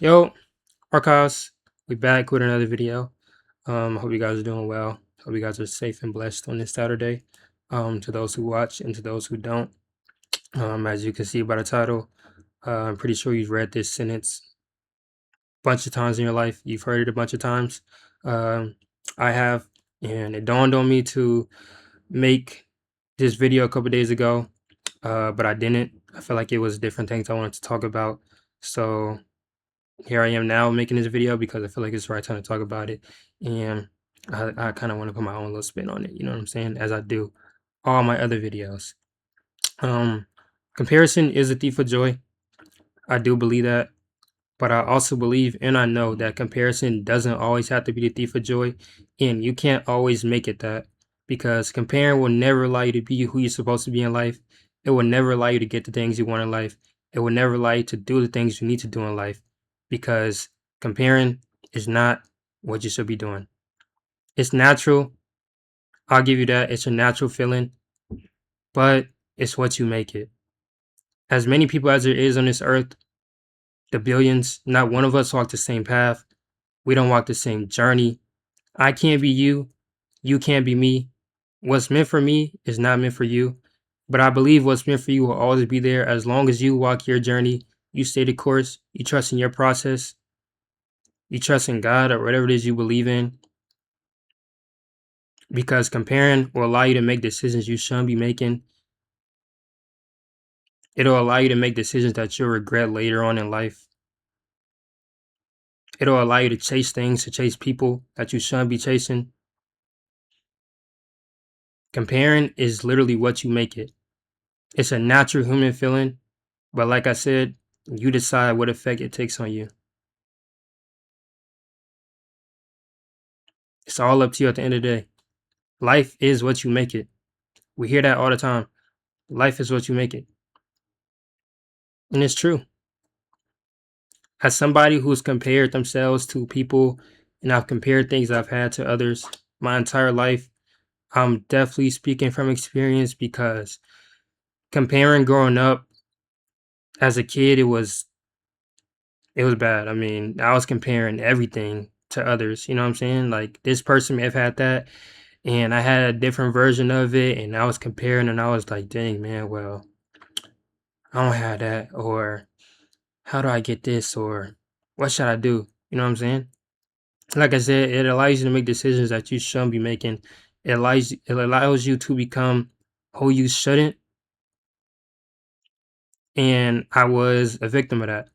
Yo, Archives, we back with another video. Hope you guys are doing well. Hope you guys are safe and blessed on this Saturday. To those who watch and to those who don't, as you can see by the title, I'm pretty sure you've read this sentence a bunch of times in your life. You've heard it a bunch of times. Um, I have, and it dawned on me to make this video a couple days ago, but I didn't. I feel like it was different things I wanted to talk about. So here I am now making this video because I feel like it's the right time to talk about it. And I kind of want to put my own little spin on it. You know what I'm saying? As I do all my other videos. Um, Comparison is a thief of joy. I do believe that. But I also believe and I know that comparison doesn't always have to be the thief of joy. And you can't always make it that because comparing will never allow you to be who you're supposed to be in life. It will never allow you to get the things you want in life. It will never allow you to do the things you need to do in life because comparing is not what you should be doing. It's natural. I'll give you that. It's a natural feeling, but it's what you make it. As many people as there is on this earth, the billions, not one of us walk the same path. We don't walk the same journey. I can't be you. You can't be me. What's meant for me is not meant for you. But I believe what's meant for you will always be there as long as you walk your journey, you stay the course, you trust in your process, you trust in God or whatever it is you believe in. Because comparing will allow you to make decisions you shouldn't be making. It'll allow you to make decisions that you'll regret later on in life. It'll allow you to chase people that you shouldn't be chasing. Comparing is literally what you make it. It's a natural human feeling, but like I said, you decide what effect it takes on you. It's all up to you at the end of the day. Life is what you make it. We hear that all the time. Life is what you make it. And it's true. As somebody who's compared themselves to people and I've compared things I've had to others my entire life, I'm definitely speaking from experience because comparing growing up as a kid, it was bad. I mean, I was comparing everything to others. You know what I'm saying? Like this person may have had that, and I had a different version of it, and I was comparing, and I was like, "Dang, man, well, I don't have that," or "How do I get this?" or "What should I do?" You know what I'm saying? Like I said, it allows you to make decisions that you shouldn't be making. It allows you to become who you shouldn't, and I was a victim of that.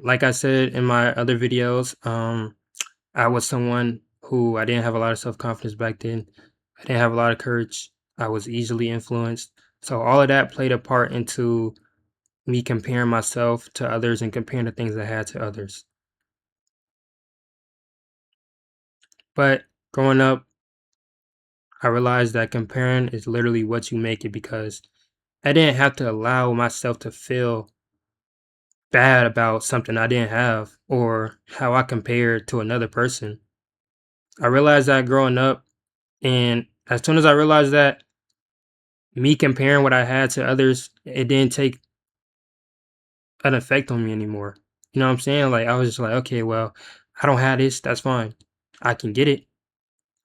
Like I said in my other videos, I was someone who I didn't have a lot of self-confidence back then. I didn't have a lot of courage. I was easily influenced. So all of that played a part into me comparing myself to others and comparing the things I had to others. But growing up, I realized that comparing is literally what you make it because I didn't have to allow myself to feel bad about something I didn't have or how I compared to another person. I realized that growing up, and as soon as I realized that, me comparing what I had to others, it didn't take an effect on me anymore. You know what I'm saying? Like I was just like, okay, well, I don't have this, that's fine. I can get it.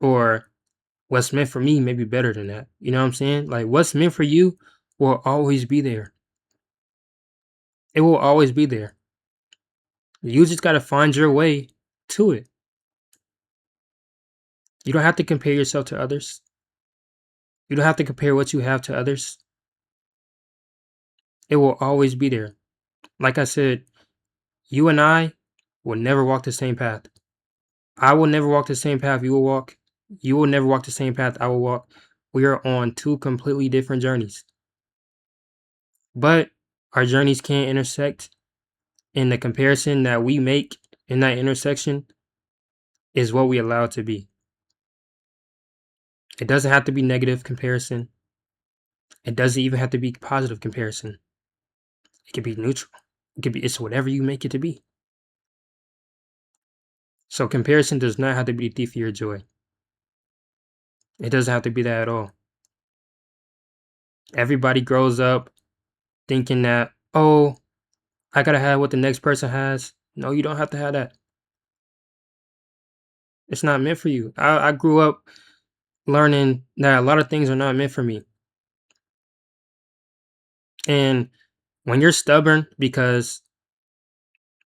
Or what's meant for me may be better than that. You know what I'm saying? Like what's meant for you will always be there. It will always be there. You just gotta find your way to it. You don't have to compare yourself to others. You don't have to compare what you have to others. It will always be there. Like I said, you and I will never walk the same path. I will never walk the same path you will walk. You will never walk the same path I will walk. We are on two completely different journeys. But our journeys can intersect, and the comparison that we make in that intersection is what we allow it to be. It doesn't have to be negative comparison. It doesn't even have to be positive comparison. It could be neutral. It's whatever you make it to be. So comparison does not have to be the thief of your joy. It doesn't have to be that at all. Everybody grows up thinking that, oh, I gotta have what the next person has. No, you don't have to have that. It's not meant for you. I grew up learning that a lot of things are not meant for me. And when you're stubborn, because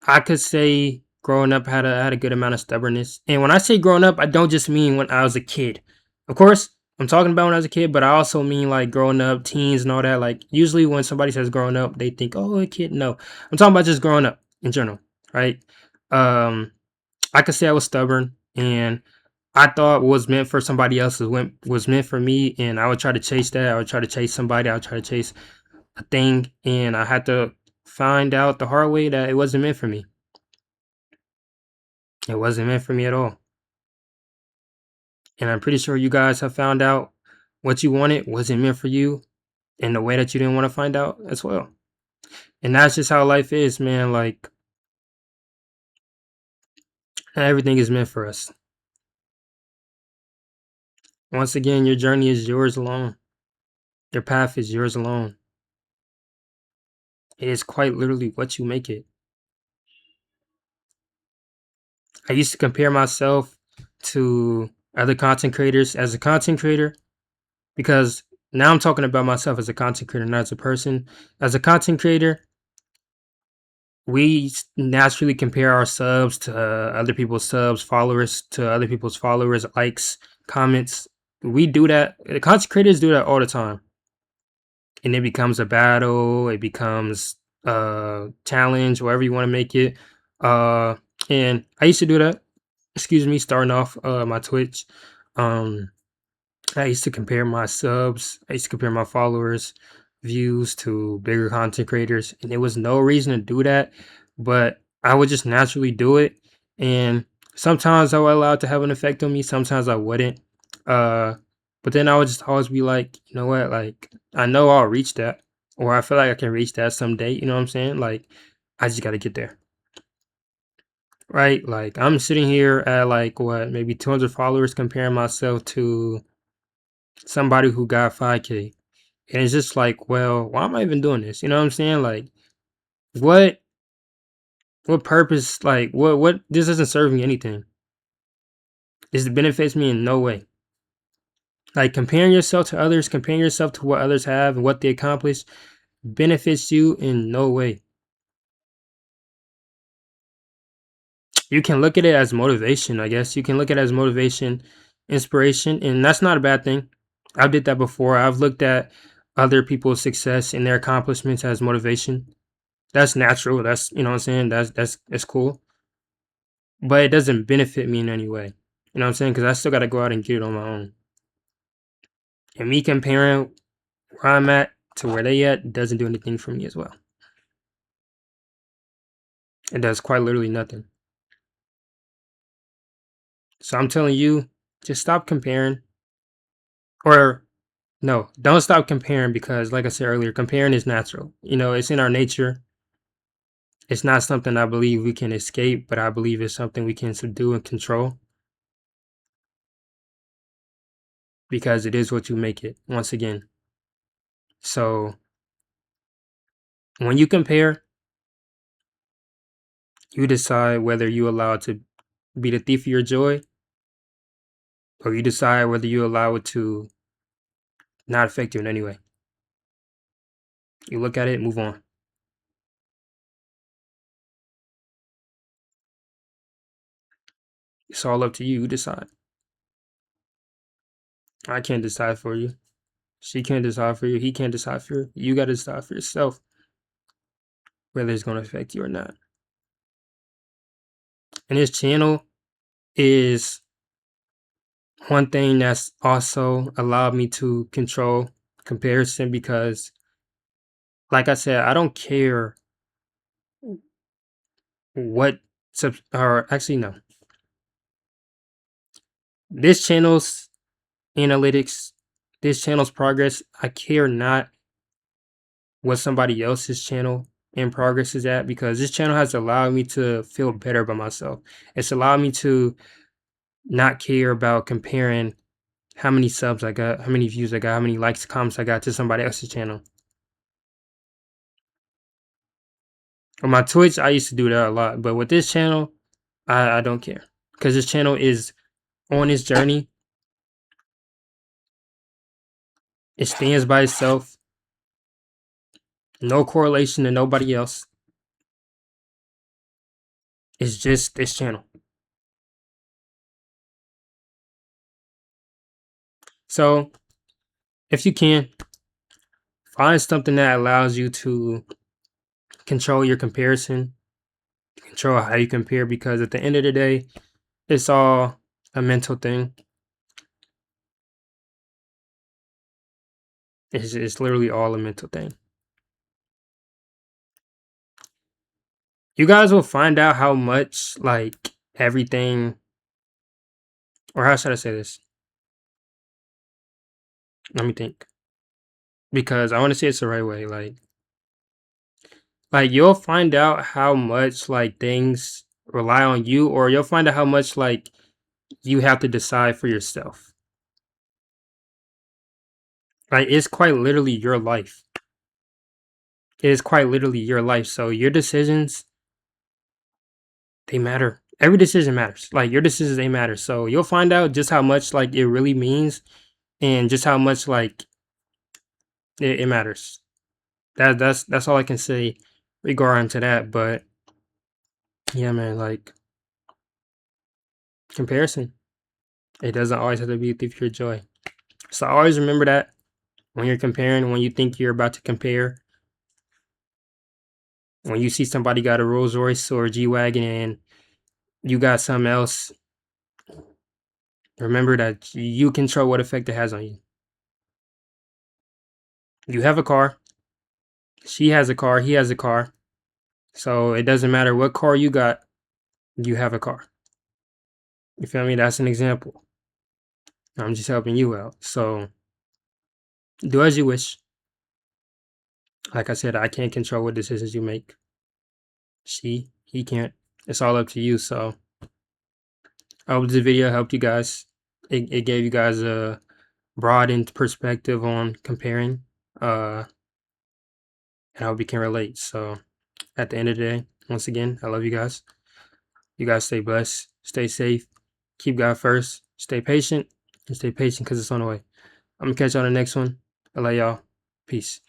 I could say growing up had a good amount of stubbornness. And when I say growing up, I don't just mean when I was a kid. Of course, I'm talking about when I was a kid, but I also mean like growing up, teens and all that. Like usually when somebody says growing up, they think, "Oh, a kid." No. I'm talking about just growing up in general, right? Um I could say I was stubborn and I thought what was meant for somebody else was meant for me, and I would try to chase that. I would try to chase somebody. I would try to chase a thing, and I had to find out the hard way that it wasn't meant for me. It wasn't meant for me at all. And I'm pretty sure you guys have found out what you wanted wasn't meant for you in the way that you didn't want to find out as well. And that's just how life is, man. Like, not everything is meant for us. Once again, your journey is yours alone. Your path is yours alone. It is quite literally what you make it. I used to compare myself to other content creators as a content creator because now I'm talking about myself as a content creator, not as a person. As a content creator, we naturally compare our subs to other people's subs, followers to other people's followers, likes, comments. We do that. The content creators do that all the time, and it becomes a battle. It becomes a challenge, whatever you want to make it. Uh, and I used to do that. Excuse me, starting off my Twitch. Um, I used to compare my subs, I used to compare my followers, views to bigger content creators, and there was no reason to do that, but I would just naturally do it. And sometimes I would allow it to have an effect on me, sometimes I wouldn't. Uh, but then I would just always be like, you know what, like I know I'll reach that, or I feel like I can reach that someday, you know what I'm saying? Like, I just gotta get there. Right? Like I'm sitting here at like what, maybe 200 followers comparing myself to somebody who got 5K. And it's just like, well, why am I even doing this? You know what I'm saying? Like, what what purpose? Like, what? This doesn't serve me anything. This benefits me in no way. Like comparing yourself to others, comparing yourself to what others have and what they accomplish, benefits you in no way. You can look at it as motivation, I guess. You can look at it as motivation, inspiration, and that's not a bad thing. I did that before. I've looked at other people's success and their accomplishments as motivation. That's natural. That's, you know what I'm saying? That's cool. But it doesn't benefit me in any way. You know what I'm saying? Because I still got to go out and get it on my own. And me comparing where I'm at to where they at doesn't do anything for me as well. It does quite literally nothing. So I'm telling you, just stop comparing. Or no, don't stop comparing because, like I said earlier, comparing is natural. You know, it's in our nature. It's not something I believe we can escape, but I believe it's something we can subdue and control because it is what you make it, once again. So when you compare, you decide whether you allow it to be the thief of your joy, or you decide whether you allow it to not affect you in any way. You look at it, move on. It's all up to you. You decide. I can't decide for you. She can't decide for you. He can't decide for you. You got to decide for yourself whether it's going to affect you or not. And this channel is one thing that's also allowed me to control comparison because, like I said, I don't care what or actually no. This channel's analytics, this channel's progress, I care not what somebody else's channel in progress is at because this channel has allowed me to feel better about myself. It's allowed me to not care about comparing how many subs I got, how many views I got, how many likes, comments I got to somebody else's channel. On my Twitch, I used to do that a lot, but with this channel, I don't care because this channel is on its journey. It stands by itself. No correlation to nobody else. It's just this channel. So if you can, find something that allows you to control your comparison, control how you compare, because at the end of the day, it's all a mental thing. It's literally all a mental thing. You guys will find out how much, like, everything, or how should I say this? Let me think. Because I want to say it's the right way. Like you'll find out how much like things rely on you, or you'll find out how much like you have to decide for yourself. Like it's quite literally your life. It is quite literally your life. So your decisions, they matter. Every decision matters. Like your decisions, they matter. So you'll find out just how much like it really means, and just how much like it matters. That's all I can say regarding to that. But yeah, man, like comparison. It doesn't always have to be a thief of your joy. So always remember that when you're comparing, when you think you're about to compare, when you see somebody got a Rolls Royce or a G-Wagon and you got something else, remember that you control what effect it has on you. You have a car. She has a car. He has a car. So it doesn't matter what car you got, you have a car. You feel me? That's an example. I'm just helping you out. So do as you wish. Like I said, I can't control what decisions you make. He can't. It's all up to you. So I hope this video helped you guys. It gave you guys a broadened perspective on comparing. And I hope you can relate. So at the end of the day, once again, I love you guys. You guys stay blessed, stay safe, keep God first, stay patient, and stay patient because it's on the way. I'm gonna catch you on the next one. I love y'all. Peace.